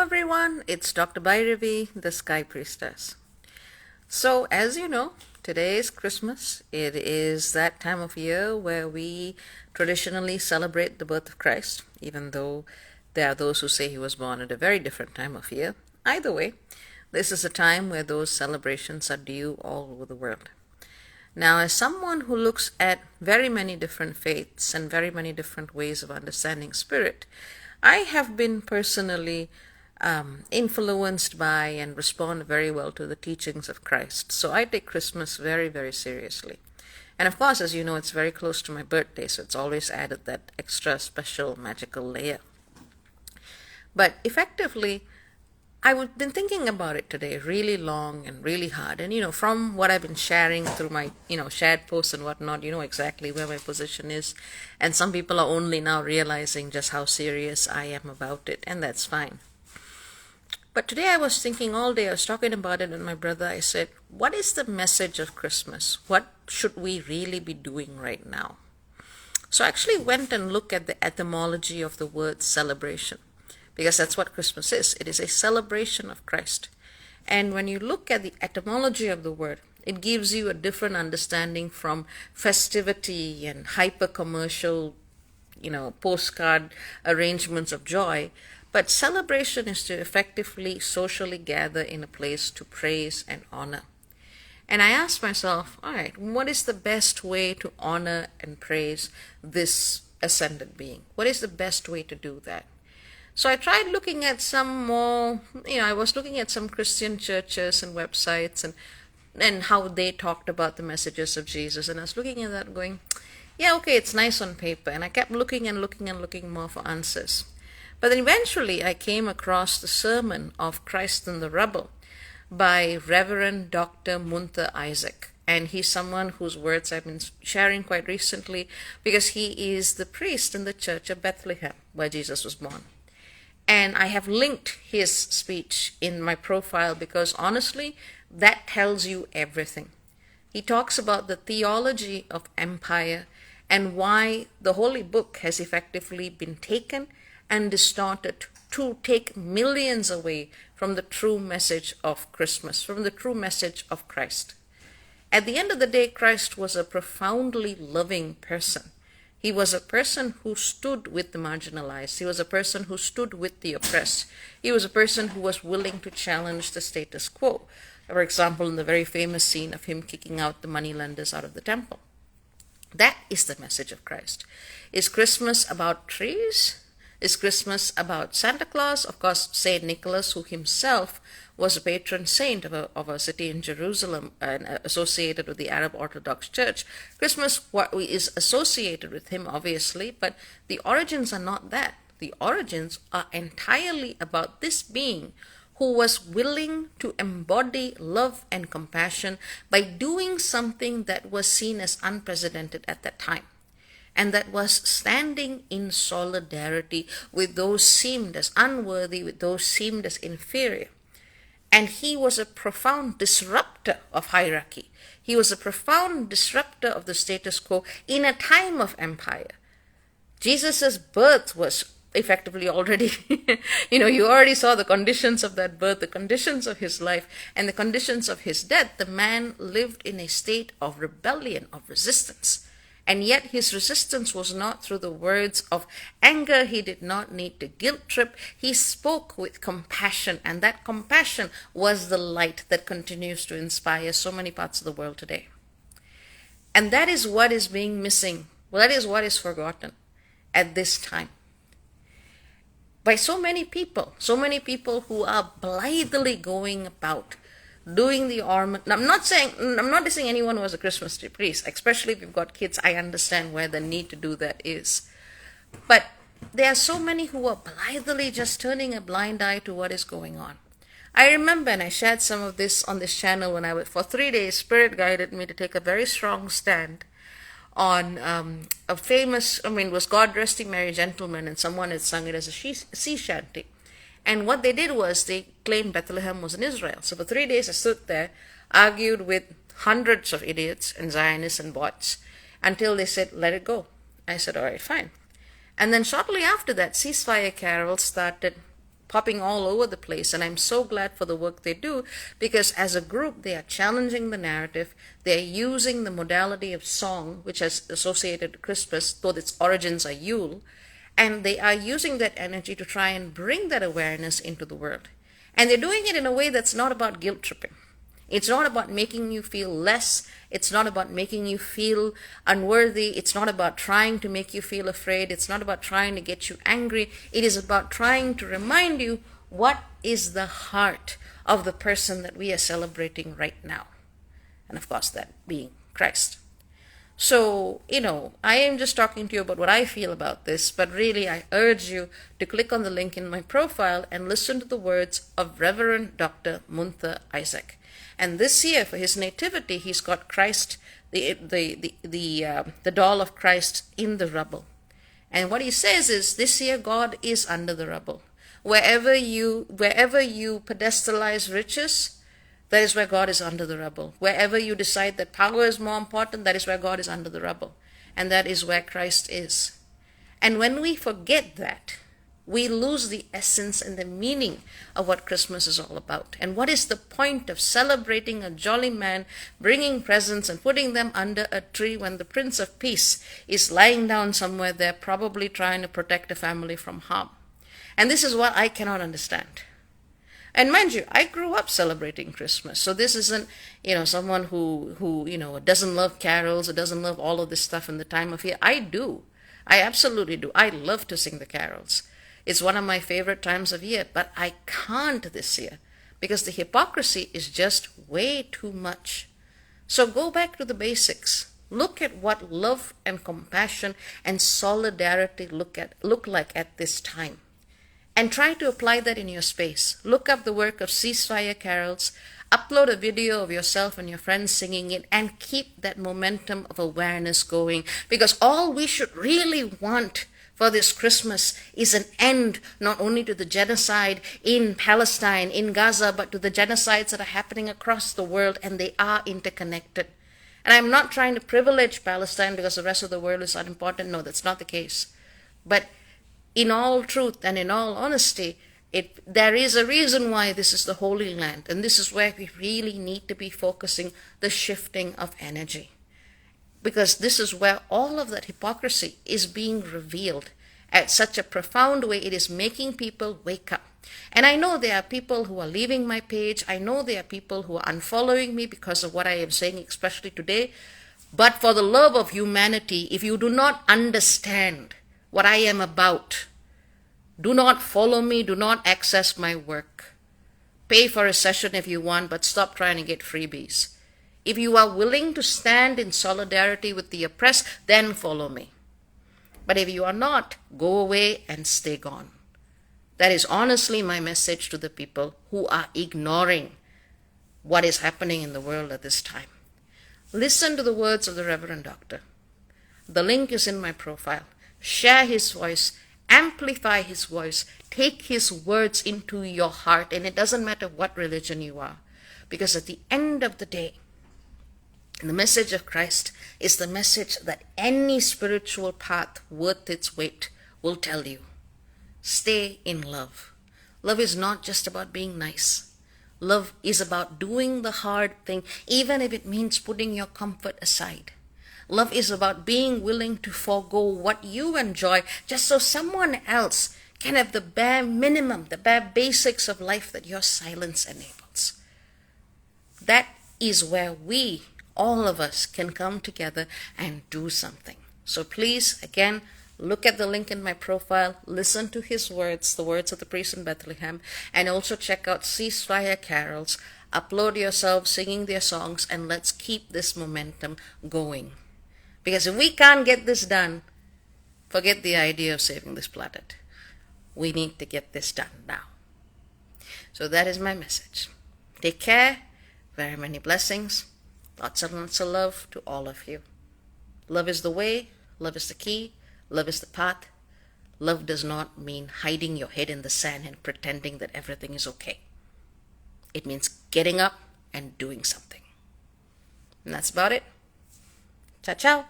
everyone, it's Dr. Bairavee The Sky Priestess. So as you know, today is Christmas. It is that time of year where we traditionally celebrate the birth of Christ, even though there are those who say he was born at a very different time of year. Either way, this is a time where those celebrations are due all over the world. Now, as someone who looks at very many different faiths and very many different ways of understanding spirit, I have been personally influenced by and respond very well to the teachings of Christ. So I take Christmas very, very seriously. And of course, as you know, it's very close to my birthday, so it's always added that extra special magical layer. But effectively, I've been thinking about it today really long and really hard. And, from what I've been sharing through my, shared posts and whatnot, you know exactly where my position is. And some people are only now realizing just how serious I am about it, and that's fine. But today I was thinking all day, I was talking about it with my brother. I said, what is the message of Christmas? What should we really be doing right now? So I actually went and looked at the etymology of the word celebration, because that's what Christmas is. It is a celebration of Christ. And when you look at the etymology of the word, it gives you a different understanding from festivity and hyper-commercial, postcard arrangements of joy. But celebration is to effectively socially gather in a place to praise and honor. And I asked myself, all right, what is the best way to honor and praise this ascended being? What is the best way to do that? So I tried looking at some more, I was looking at some Christian churches and websites and how they talked about the messages of Jesus. And I was looking at that going, yeah, okay, it's nice on paper. And I kept looking and looking and looking more for answers. But then eventually I came across the sermon of Christ in the Rubble by Reverend Dr. Munther Isaac. And he's someone whose words I've been sharing quite recently because he is the priest in the church of Bethlehem where Jesus was born. And I have linked his speech in my profile because honestly, that tells you everything. He talks about the theology of empire and why the Holy Book has effectively been taken and distorted to take millions away from the true message of Christmas, from the true message of Christ. At the end of the day, Christ was a profoundly loving person. He was a person who stood with the marginalized. He was a person who stood with the oppressed. He was a person who was willing to challenge the status quo. For example, in the very famous scene of him kicking out the moneylenders out of the temple. That is the message of Christ. Is Christmas about trees? Is Christmas about Santa Claus? Of course, Saint Nicholas, who himself was a patron saint of a city in Jerusalem and associated with the Arab Orthodox Church. Christmas is associated with him, obviously, but the origins are not that. The origins are entirely about this being who was willing to embody love and compassion by doing something that was seen as unprecedented at that time. And that was standing in solidarity with those seemed as unworthy, with those seemed as inferior. And he was a profound disruptor of hierarchy. He was a profound disruptor of the status quo in a time of empire. Jesus' birth was effectively already, you already saw the conditions of that birth, the conditions of his life, and the conditions of his death. The man lived in a state of rebellion, of resistance. And yet his resistance was not through the words of anger. He did not need to guilt trip. He spoke with compassion, and that compassion was the light that continues to inspire so many parts of the world today. And that is what is being missing. Well, that is what is forgotten at this time. By so many people who are blithely going about doing the ornament. I'm not dissing anyone who was a Christmas tree priest, especially if you've got kids. I understand where the need to do that is. But there are so many who are blithely just turning a blind eye to what is going on. I remember, and I shared some of this on this channel when for 3 days, Spirit guided me to take a very strong stand on a famous, it was God Resting Merry Gentlemen, and someone had sung it as a sea shanty. And what they did was they claimed Bethlehem was in Israel. So for 3 days I stood there, argued with hundreds of idiots and Zionists and bots until they said, let it go. I said, all right, fine. And then shortly after that, ceasefire carols started popping all over the place. And I'm so glad for the work they do, because as a group, they are challenging the narrative. They're using the modality of song, which is associated to Christmas, though its origins are Yule. And they are using that energy to try and bring that awareness into the world. And they're doing it in a way that's not about guilt tripping. It's not about making you feel less. It's not about making you feel unworthy. It's not about trying to make you feel afraid. It's not about trying to get you angry. It is about trying to remind you what is the heart of the person that we are celebrating right now. And of course, that being Christ. So, I am just talking to you about what I feel about this, but really I urge you to click on the link in my profile and listen to the words of Reverend Dr. Munther Isaac. And this year, for his nativity, he's got Christ, the doll of Christ in the rubble. And what he says is, this year God is under the rubble. Wherever you pedestalize riches, that is where God is under the rubble. Wherever you decide that power is more important, that is where God is under the rubble. And that is where Christ is. And when we forget that, we lose the essence and the meaning of what Christmas is all about. And what is the point of celebrating a jolly man, bringing presents and putting them under a tree when the Prince of Peace is lying down somewhere there, probably trying to protect a family from harm? And this is what I cannot understand. And mind you, I grew up celebrating Christmas. So this isn't, someone who doesn't love carols or doesn't love all of this stuff in the time of year. I do. I absolutely do. I love to sing the carols. It's one of my favorite times of year, but I can't this year because the hypocrisy is just way too much. So go back to the basics. Look at what love and compassion and solidarity look like at this time. And try to apply that in your space. Look up the work of ceasefire carols, upload a video of yourself and your friends singing it, and keep that momentum of awareness going. Because all we should really want for this Christmas is an end not only to the genocide in Palestine, in Gaza, but to the genocides that are happening across the world, and they are interconnected. And I'm not trying to privilege Palestine because the rest of the world is unimportant. No, that's not the case. But in all truth and in all honesty, there is a reason why this is the Holy Land, and this is where we really need to be focusing the shifting of energy. Because this is where all of that hypocrisy is being revealed at such a profound way. It is making people wake up. And I know there are people who are leaving my page. I know there are people who are unfollowing me because of what I am saying, especially today. But for the love of humanity, if you do not understand what I am about, do not follow me, do not access my work. Pay for a session if you want, but stop trying to get freebies. If you are willing to stand in solidarity with the oppressed, then follow me. But if you are not, go away and stay gone. That is honestly my message to the people who are ignoring what is happening in the world at this time. Listen to the words of the Reverend Doctor. The link is in my profile. Share his voice, amplify his voice, take his words into your heart, and it doesn't matter what religion you are. Because at the end of the day, the message of Christ is the message that any spiritual path worth its weight will tell you. Stay in love. Love is not just about being nice. Love is about doing the hard thing, even if it means putting your comfort aside. Love is about being willing to forego what you enjoy just so someone else can have the bare minimum, the bare basics of life that your silence enables. That is where we, all of us, can come together and do something. So please, again, look at the link in my profile, listen to his words, the words of the priest in Bethlehem, and also check out Ceasefire Carols. Upload yourself singing their songs, and let's keep this momentum going. Because if we can't get this done, forget the idea of saving this planet. We need to get this done now. So that is my message. Take care. Very many blessings. Lots and lots of love to all of you. Love is the way. Love is the key. Love is the path. Love does not mean hiding your head in the sand and pretending that everything is okay. It means getting up and doing something. And that's about it. Ciao, ciao.